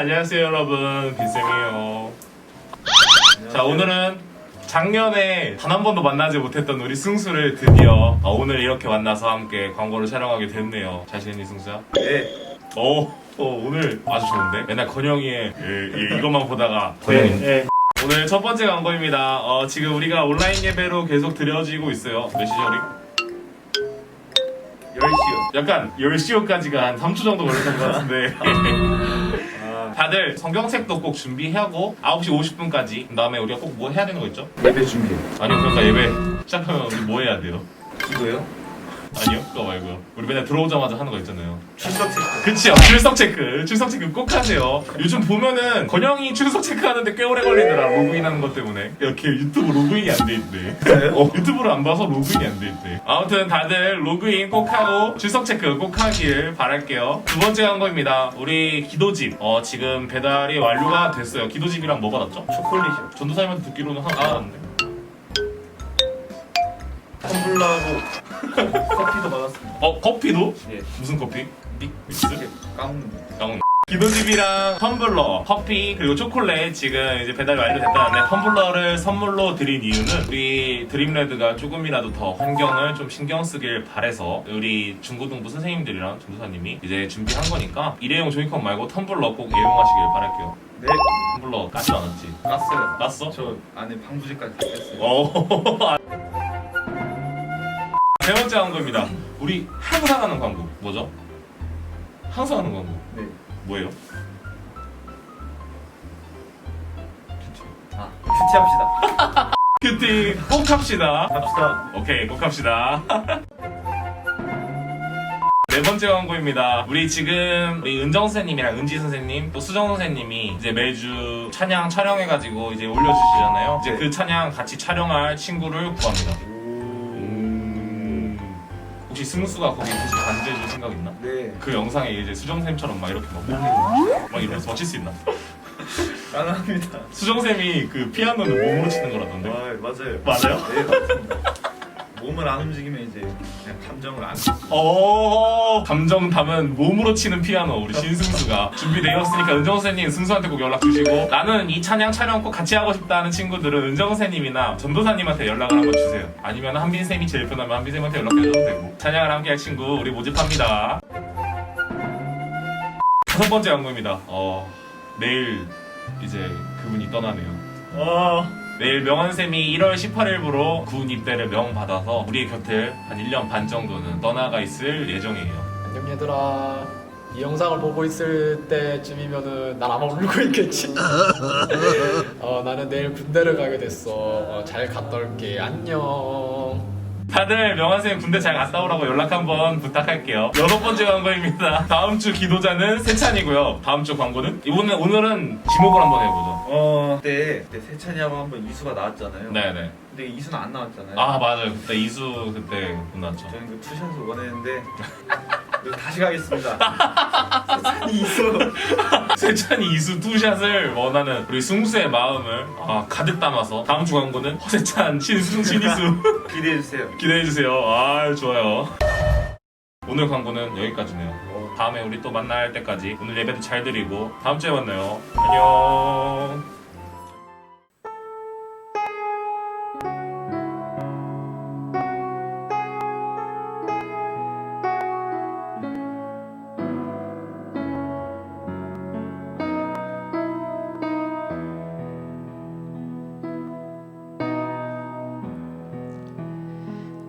안녕하세요 여러분, 빈쌤이에요. 자, 오늘은 작년에 단 한 번도 만나지 못했던 우리 승수를 드디어 오늘 이렇게 만나서 함께 광고를 촬영하게 됐네요. 자신 있니, 승수야? 네. 오늘 아주 좋은데? 맨날 건영이의 이것만 보다가 건영이. 네. 오늘 첫 번째 광고입니다. 지금 우리가 온라인 예배로 계속 드려지고 있어요. 몇 시죠, 우리? 10시요. 약간 10시까지가 한 3초 정도 걸렸던 것 같은데. 다들 성경책도 꼭 준비하고 9시 50분까지 그 다음에 우리가 꼭 뭐 해야 되는 거 있죠? 예배 준비. 아니요, 그러니까 예배 시작하면 우리 뭐 해야 돼요? 기도요? 아니요, 그거 말고요. 우리 맨날 들어오자마자 하는 거 있잖아요. 출석 체크. 그치요, 출석 체크 꼭 하세요. 요즘 보면은 건영이 출석 체크 하는데 꽤 오래 걸리더라, 로그인 하는 것 때문에. 이렇게 유튜브 로그인이 안 돼 있대. 유튜브를 안 봐서 로그인이 안 돼 있대. 아무튼 다들 로그인 꼭 하고 출석 체크 꼭 하길 바랄게요. 두 번째 광고입니다. 우리 기도집 지금 배달이 완료가 됐어요. 기도집이랑 뭐 받았죠? 초콜릿이요. 전도사님한테 듣기로는 하나 받았는데. 텀블러하고 커피도 받았습니다. 커피도? 예. 무슨 커피? 믹스? 까먹는. 기도집이랑 텀블러, 커피, 그리고 초콜릿 지금 이제 배달이 완료됐다는데 텀블러를 선물로 드린 이유는 우리 드림레드가 조금이라도 더 환경을 좀 신경 쓰길 바래서 우리 중고등부 선생님들이랑 전도사님이 이제 준비한 거니까 일회용 종이컵 말고 텀블러 꼭 애용하시길 바랄게요. 네. 텀블러 까지 않았지? 깠어요. 깠어? 저 안에 방부제까지 다 뺐어요. 세 번째 광고입니다. 우리 항상 하는 광고 뭐죠? 항상 하는 광고 네. 뭐예요? 큐티합시다. 큐티 꼭 합시다. 합시다. 오케이, 꼭 합시다. 네 번째 광고입니다. 우리 지금 우리 은정 선생님이랑 은지 선생님 또 수정 선생님이 이제 매주 찬양 촬영해가지고 이제 올려주시잖아요. 이제 네. 그 찬양 같이 촬영할 친구를 구합니다. 혹시 승수가 거기 혹시 반주해줄 생각 있나? 네. 그 영상에 이제 수정 선생님처럼 막 이렇게 막 이러면서 맞힐 수 있나? 가능합니다. 수정 쌤이 그 피아노는 몸으로 치는 거라던데. 맞아요. 맞아요? 네, 맞습니다. 몸을 안 움직이면 이제 그냥 감정을 안. 감정 담은 몸으로 치는 피아노 우리 신승수가 준비되었으니까 은정 선생님 승수한테 꼭 연락 주시고, 나는 이 찬양 촬영 꼭 같이 하고 싶다는 친구들은 은정 선생님이나 전도사님한테 연락을 한번 주세요. 아니면 한빈 쌤이 제일 편하면 한빈 쌤한테 연락해줘도 되고. 찬양을 함께 할 친구 우리 모집합니다. 다섯 번째 광고입니다. 내일 이제 그분이 떠나네요. 내일 명언쌤이 1월 18일부로 군 입대를 명받아서 우리 곁을 한 1년 반 정도는 떠나가 있을 예정이에요. 안녕 얘들아, 이 영상을 보고 있을 때쯤이면은 난 아마 울고 있겠지. 나는 내일 군대를 가게 됐어. 잘 갔다 올게. 안녕. 다들 명언쌤 군대 잘 갔다 오라고 연락 한번 부탁할게요. 여섯 번째 광고입니다. 다음 주 기도자는 세찬이고요. 다음 주 광고는 오늘은 지목을 한번 해보죠. 그때 세찬이하고 한번 이수가 나왔잖아요. 네네. 근데 이수는 안 나왔잖아요. 맞아요. 그때 이수 그때 못 나왔죠. 저는 그 투샷을 원했는데 이거 다시 가겠습니다. 세찬이 이수. 세찬이 이수 투샷을 원하는 우리 승수의 마음을 가득 담아서 다음 주 광고는 허세찬 신승 신이수 기대해주세요. 기대해주세요. 좋아요. 오늘 광고는 여기까지네요. 다음에 우리 또 만날 때까지 오늘 예배도 잘 드리고 다음 주에 만나요. 안녕.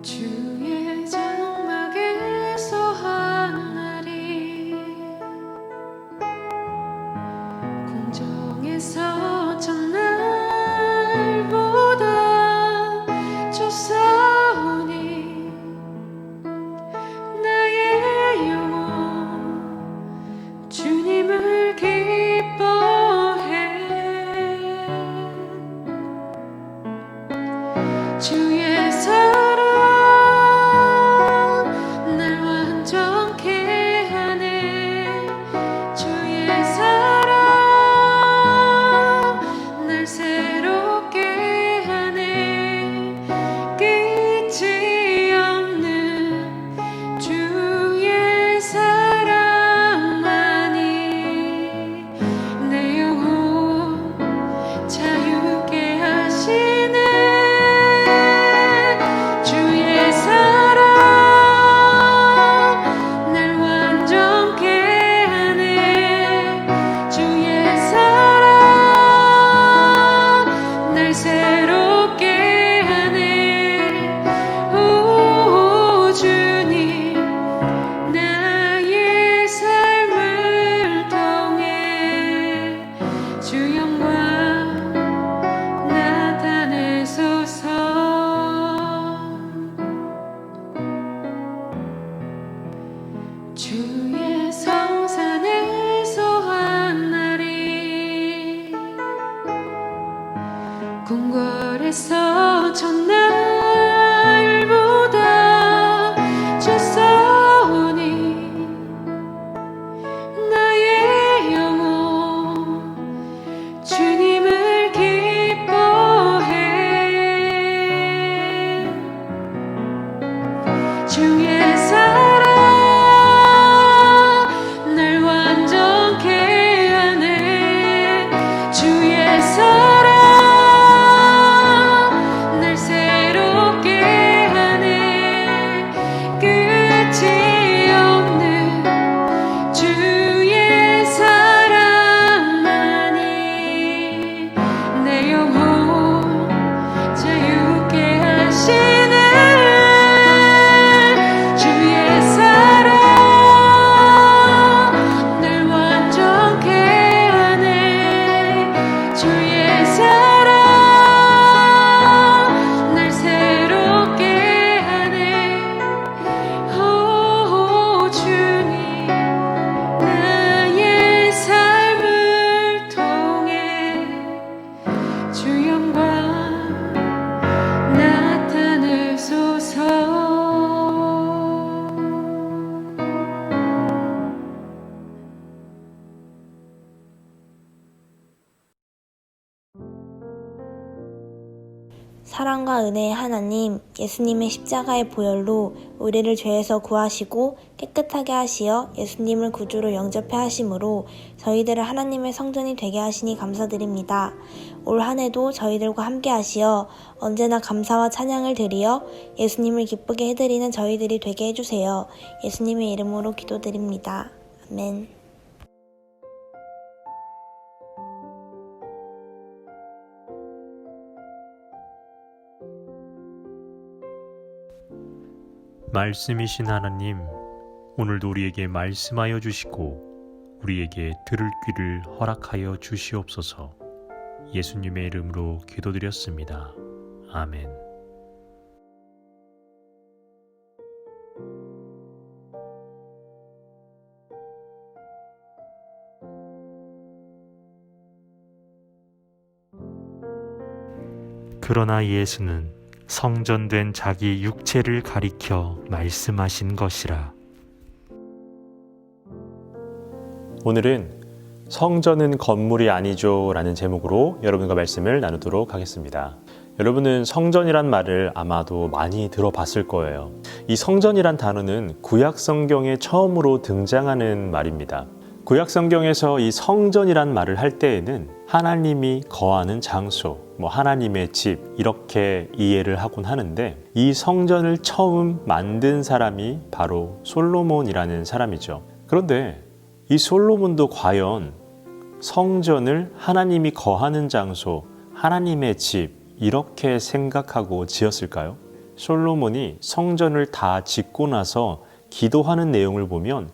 주의 장막에서 하나리 공정에서 주의 성산에서 한 날이 궁궐에서 첫날보다 좋사오니 나의 영혼 주님을 기뻐해. 주의 사랑 날 완전케 하네. 주의 사랑 날 새롭게 하네. 끝이 없는 주의 사랑만이 내 영혼 자유케 하시네. 주의 사랑 날 완전케 하네. 주의 사랑 날 새롭게 하네. 오 주님 나의 삶을 통해 주 영광 나타내소서. 사랑과 은혜의 하나님, 예수님의 십자가의 보혈로 우리를 죄에서 구하시고 깨끗하게 하시어 예수님을 구주로 영접해 하심으로 저희들을 하나님의 성전이 되게 하시니 감사드립니다. 올 한 해도 저희들과 함께 하시어 언제나 감사와 찬양을 드리어 예수님을 기쁘게 해드리는 저희들이 되게 해주세요. 예수님의 이름으로 기도드립니다. 아멘. 말씀이신 하나님, 오늘도 우리에게 말씀하여 주시고 우리에게 들을 귀를 허락하여 주시옵소서. 예수님의 이름으로 기도드렸습니다. 아멘. 그러나 예수는 성전된 자기 육체를 가리켜 말씀하신 것이라. 오늘은 성전은 건물이 아니죠 라는 제목으로 여러분과 말씀을 나누도록 하겠습니다. 여러분은 성전이란 말을 아마도 많이 들어봤을 거예요. 이 성전이란 단어는 구약 성경에 처음으로 등장하는 말입니다. 구약 성경에서 이 성전이란 말을 할 때에는 하나님이 거하는 장소, 하나님의 집 이렇게 이해를 하곤 하는데, 이 성전을 처음 만든 사람이 바로 솔로몬이라는 사람이죠. 그런데 이 솔로몬도 과연 성전을 하나님이 거하는 장소, 하나님의 집 이렇게 생각하고 지었을까요? 솔로몬이 성전을 다 짓고 나서 기도하는 내용을 보면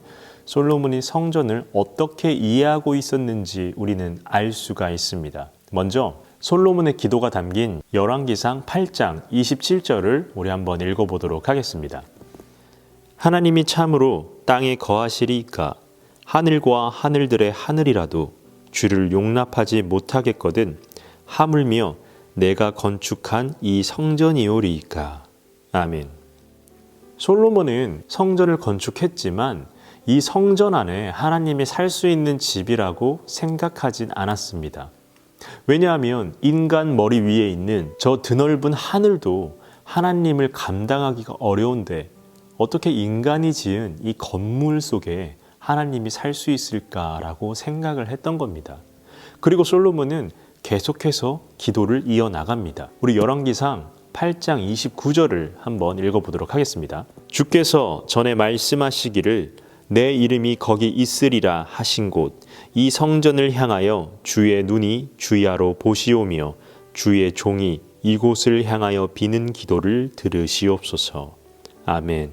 솔로몬이 성전을 어떻게 이해하고 있었는지 우리는 알 수가 있습니다. 먼저 솔로몬의 기도가 담긴 열왕기상 8장 27절을 우리 한번 읽어보도록 하겠습니다. 하나님이 참으로 땅에 거하시리이까 하늘과 하늘들의 하늘이라도 주를 용납하지 못하겠거든 하물며 내가 건축한 이 성전이오리이까. 아멘. 솔로몬은 성전을 건축했지만 이 성전 안에 하나님이 살 수 있는 집이라고 생각하진 않았습니다. 왜냐하면 인간 머리 위에 있는 저 드넓은 하늘도 하나님을 감당하기가 어려운데 어떻게 인간이 지은 이 건물 속에 하나님이 살 수 있을까라고 생각을 했던 겁니다. 그리고 솔로몬은 계속해서 기도를 이어나갑니다. 우리 열왕기상 8장 29절을 한번 읽어보도록 하겠습니다. 주께서 전에 말씀하시기를 내 이름이 거기 있으리라 하신 곳 이 성전을 향하여 주의 눈이 주야로 보시오며 주의 종이 이곳을 향하여 비는 기도를 들으시옵소서. 아멘.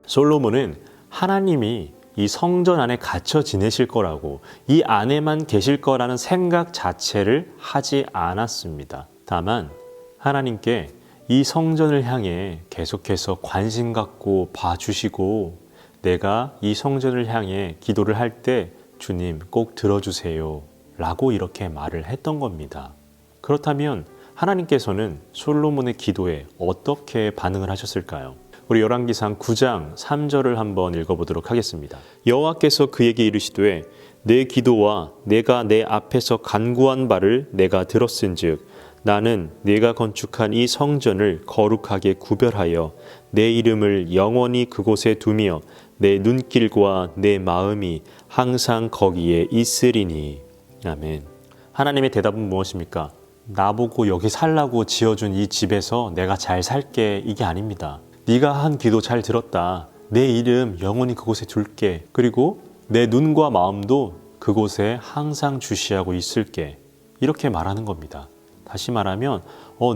솔로몬은 하나님이 이 성전 안에 갇혀 지내실 거라고, 이 안에만 계실 거라는 생각 자체를 하지 않았습니다. 다만 하나님께 이 성전을 향해 계속해서 관심 갖고 봐주시고 내가 이 성전을 향해 기도를 할 때 주님 꼭 들어주세요 라고 이렇게 말을 했던 겁니다. 그렇다면 하나님께서는 솔로몬의 기도에 어떻게 반응을 하셨을까요? 우리 열왕기상 9장 3절을 한번 읽어보도록 하겠습니다. 여호와께서 그에게 이르시되 내 기도와 내가 내 앞에서 간구한 바를 내가 들었은즉 나는 네가 건축한 이 성전을 거룩하게 구별하여 내 이름을 영원히 그곳에 두며 내 눈길과 내 마음이 항상 거기에 있으리니. 아멘. 하나님의 대답은 무엇입니까? 나보고 여기 살라고 지어준 이 집에서 내가 잘 살게, 이게 아닙니다. 네가 한 기도 잘 들었다. 내 이름 영원히 그곳에 둘게. 그리고 내 눈과 마음도 그곳에 항상 주시하고 있을게. 이렇게 말하는 겁니다. 다시 말하면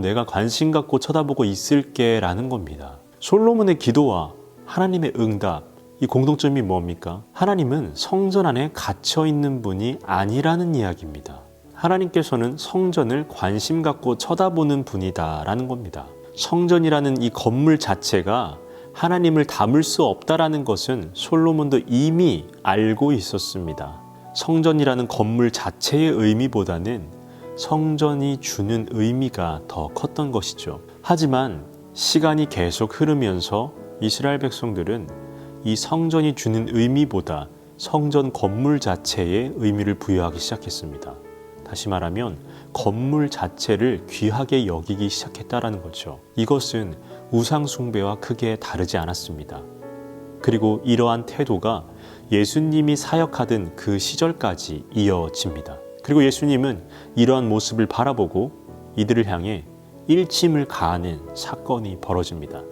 내가 관심 갖고 쳐다보고 있을게 라는 겁니다. 솔로몬의 기도와 하나님의 응답, 이 공통점이 뭡니까? 하나님은 성전 안에 갇혀 있는 분이 아니라는 이야기입니다. 하나님께서는 성전을 관심 갖고 쳐다보는 분이다 라는 겁니다. 성전이라는 이 건물 자체가 하나님을 담을 수 없다라는 것은 솔로몬도 이미 알고 있었습니다. 성전이라는 건물 자체의 의미보다는 성전이 주는 의미가 더 컸던 것이죠. 하지만 시간이 계속 흐르면서 이스라엘 백성들은 이 성전이 주는 의미보다 성전 건물 자체에 의미를 부여하기 시작했습니다. 다시 말하면 건물 자체를 귀하게 여기기 시작했다라는 거죠. 이것은 우상 숭배와 크게 다르지 않았습니다. 그리고 이러한 태도가 예수님이 사역하던 그 시절까지 이어집니다. 그리고 예수님은 이러한 모습을 바라보고 이들을 향해 일침을 가하는 사건이 벌어집니다.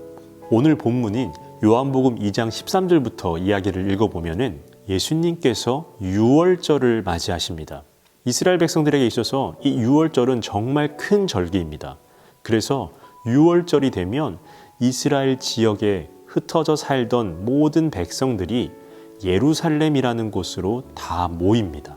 오늘 본문인 요한복음 2장 13절부터 이야기를 읽어보면은 예수님께서 유월절을 맞이하십니다. 이스라엘 백성들에게 있어서 이 유월절은 정말 큰 절기입니다. 그래서 유월절이 되면 이스라엘 지역에 흩어져 살던 모든 백성들이 예루살렘이라는 곳으로 다 모입니다.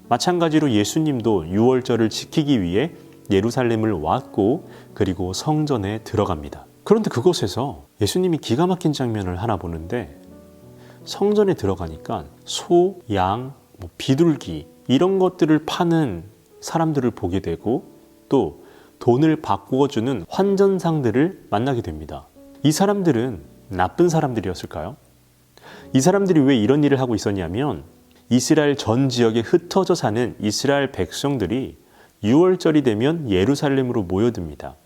마찬가지로 예수님도 유월절을 지키기 위해 예루살렘을 왔고 그리고 성전에 들어갑니다. 그런데 그곳에서 예수님이 기가 막힌 장면을 하나 보는데 성전에 들어가니까 소, 양, 비둘기 이런 것들을 파는 사람들을 보게 되고 또 돈을 바꾸어주는 환전상들을 만나게 됩니다. 이 사람들은 나쁜 사람들이었을까요? 이 사람들이 왜 이런 일을 하고 있었냐면 이스라엘 전 지역에 흩어져 사는 이스라엘 백성들이 유월절이 되면 예루살렘으로 모여듭니다.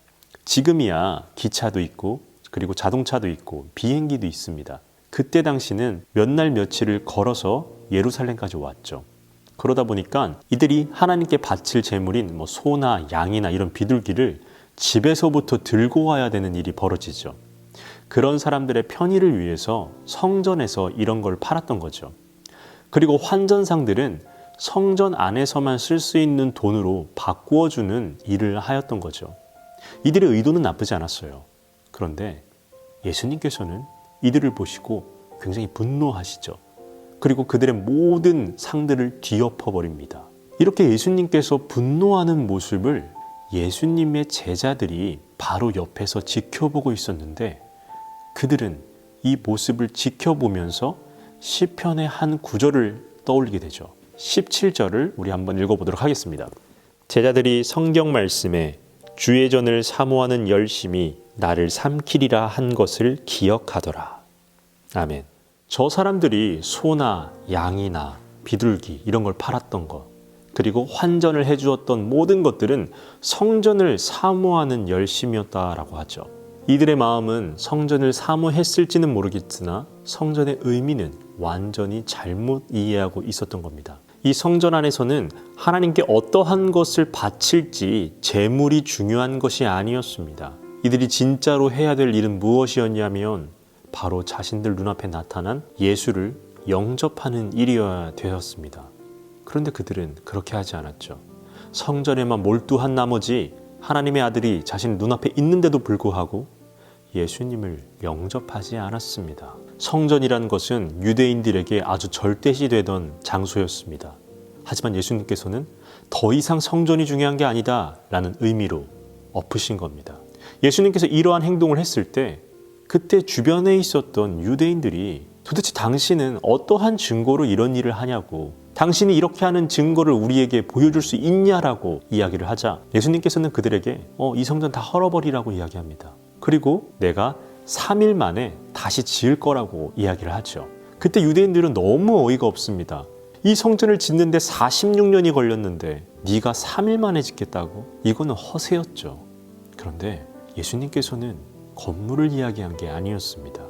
지금이야 기차도 있고 그리고 자동차도 있고 비행기도 있습니다. 그때 당시는 몇 날 며칠을 걸어서 예루살렘까지 왔죠. 그러다 보니까 이들이 하나님께 바칠 제물인 소나 양이나 이런 비둘기를 집에서부터 들고 와야 되는 일이 벌어지죠. 그런 사람들의 편의를 위해서 성전에서 이런 걸 팔았던 거죠. 그리고 환전상들은 성전 안에서만 쓸 수 있는 돈으로 바꾸어주는 일을 하였던 거죠. 이들의 의도는 나쁘지 않았어요. 그런데 예수님께서는 이들을 보시고 굉장히 분노하시죠. 그리고 그들의 모든 상들을 뒤엎어버립니다. 이렇게 예수님께서 분노하는 모습을 예수님의 제자들이 바로 옆에서 지켜보고 있었는데 그들은 이 모습을 지켜보면서 시편의 한 구절을 떠올리게 되죠. 17절을 우리 한번 읽어보도록 하겠습니다. 제자들이 성경 말씀에 주의 전을 사모하는 열심이 나를 삼키리라 한 것을 기억하더라. 아멘. 저 사람들이 소나 양이나 비둘기 이런 걸 팔았던 것 그리고 환전을 해주었던 모든 것들은 성전을 사모하는 열심이었다라고 하죠. 이들의 마음은 성전을 사모했을지는 모르겠으나 성전의 의미는 완전히 잘못 이해하고 있었던 겁니다. 이 성전 안에서는 하나님께 어떠한 것을 바칠지 제물이 중요한 것이 아니었습니다. 이들이 진짜로 해야 될 일은 무엇이었냐면 바로 자신들 눈앞에 나타난 예수를 영접하는 일이어야 되었습니다. 그런데 그들은 그렇게 하지 않았죠. 성전에만 몰두한 나머지 하나님의 아들이 자신 눈앞에 있는데도 불구하고 예수님을 영접하지 않았습니다. 성전이라는 것은 유대인들에게 아주 절대시되던 장소였습니다. 하지만 예수님께서는 더 이상 성전이 중요한 게 아니다 라는 의미로 엎으신 겁니다. 예수님께서 이러한 행동을 했을 때 그때 주변에 있었던 유대인들이 도대체 당신은 어떠한 증거로 이런 일을 하냐고, 당신이 이렇게 하는 증거를 우리에게 보여줄 수 있냐라고 이야기를 하자 예수님께서는 그들에게 이 성전 다 헐어버리라고 이야기합니다. 그리고 내가 3일 만에 다시 지을 거라고 이야기를 하죠. 그때 유대인들은 너무 어이가 없습니다. 이 성전을 짓는데 46년이 걸렸는데 네가 3일 만에 짓겠다고? 이거는 허세였죠. 그런데 예수님께서는 건물을 이야기한 게 아니었습니다.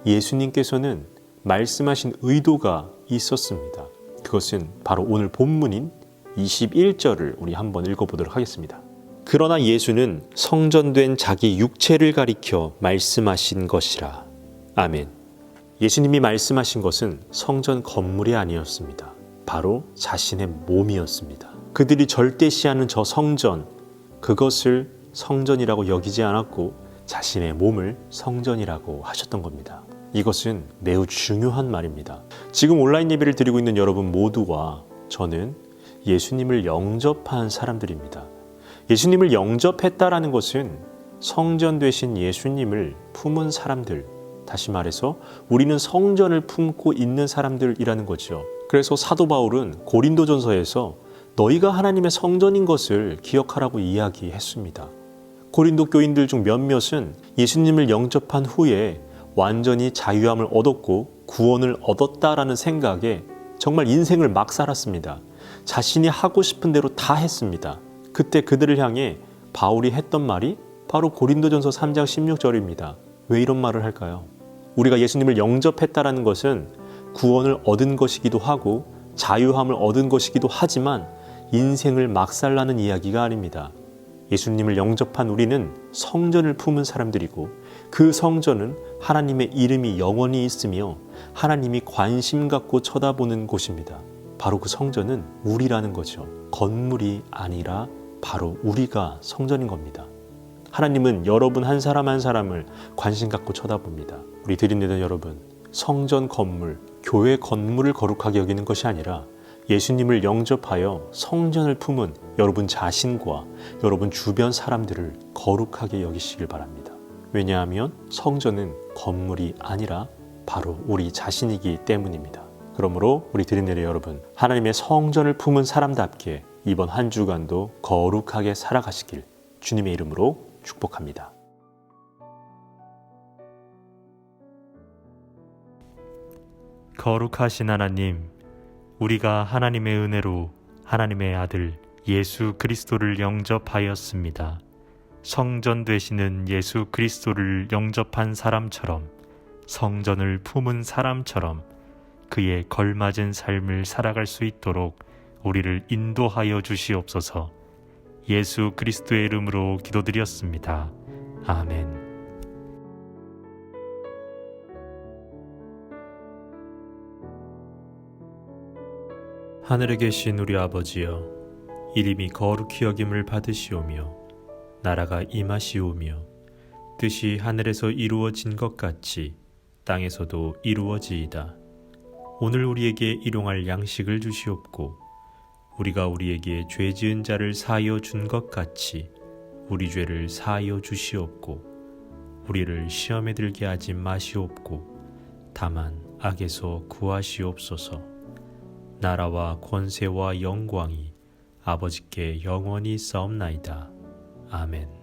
예수님께서는 말씀하신 의도가 있었습니다. 그것은 바로 오늘 본문인 21절을 우리 한번 읽어보도록 하겠습니다. 그러나 예수는 성전된 자기 육체를 가리켜 말씀하신 것이라. 아멘. 예수님이 말씀하신 것은 성전 건물이 아니었습니다. 바로 자신의 몸이었습니다. 그들이 절대시하는 저 성전, 그것을 성전이라고 여기지 않았고 자신의 몸을 성전이라고 하셨던 겁니다. 이것은 매우 중요한 말입니다. 지금 온라인 예배를 드리고 있는 여러분 모두와 저는 예수님을 영접한 사람들입니다. 예수님을 영접했다라는 것은 성전 되신 예수님을 품은 사람들, 다시 말해서 우리는 성전을 품고 있는 사람들이라는 거죠. 그래서 사도 바울은 고린도전서에서 너희가 하나님의 성전인 것을 기억하라고 이야기했습니다. 고린도 교인들 중 몇몇은 예수님을 영접한 후에 완전히 자유함을 얻었고 구원을 얻었다라는 생각에 정말 인생을 막 살았습니다. 자신이 하고 싶은 대로 다 했습니다. 그때 그들을 향해 바울이 했던 말이 바로 고린도전서 3장 16절입니다. 왜 이런 말을 할까요? 우리가 예수님을 영접했다라는 것은 구원을 얻은 것이기도 하고 자유함을 얻은 것이기도 하지만 인생을 막 살라는 이야기가 아닙니다. 예수님을 영접한 우리는 성전을 품은 사람들이고 그 성전은 하나님의 이름이 영원히 있으며 하나님이 관심 갖고 쳐다보는 곳입니다. 바로 그 성전은 우리라는 거죠. 건물이 아니라 바로 우리가 성전인 겁니다. 하나님은 여러분 한 사람 한 사람을 관심 갖고 쳐다봅니다. 우리 드림되는 여러분, 성전 건물, 교회 건물을 거룩하게 여기는 것이 아니라 예수님을 영접하여 성전을 품은 여러분 자신과 여러분 주변 사람들을 거룩하게 여기시길 바랍니다. 왜냐하면 성전은 건물이 아니라 바로 우리 자신이기 때문입니다. 그러므로 우리 드림내리 여러분, 하나님의 성전을 품은 사람답게 이번 한 주간도 거룩하게 살아가시길 주님의 이름으로 축복합니다. 거룩하신 하나님, 우리가 하나님의 은혜로 하나님의 아들 예수 그리스도를 영접하였습니다. 성전 되시는 예수 그리스도를 영접한 사람처럼, 성전을 품은 사람처럼 그의 걸맞은 삶을 살아갈 수 있도록 우리를 인도하여 주시옵소서. 예수 그리스도의 이름으로 기도드렸습니다. 아멘. 하늘에 계신 우리 아버지여, 이름이 거룩히 여김을 받으시오며 나라가 임하시오며 뜻이 하늘에서 이루어진 것 같이 땅에서도 이루어지이다. 오늘 우리에게 일용할 양식을 주시옵고 우리가 우리에게 죄 지은 자를 사하여 준 것 같이 우리 죄를 사하여 주시옵고 우리를 시험에 들게 하지 마시옵고 다만 악에서 구하시옵소서. 나라와 권세와 영광이 아버지께 영원히 있사옵나이다. 아멘.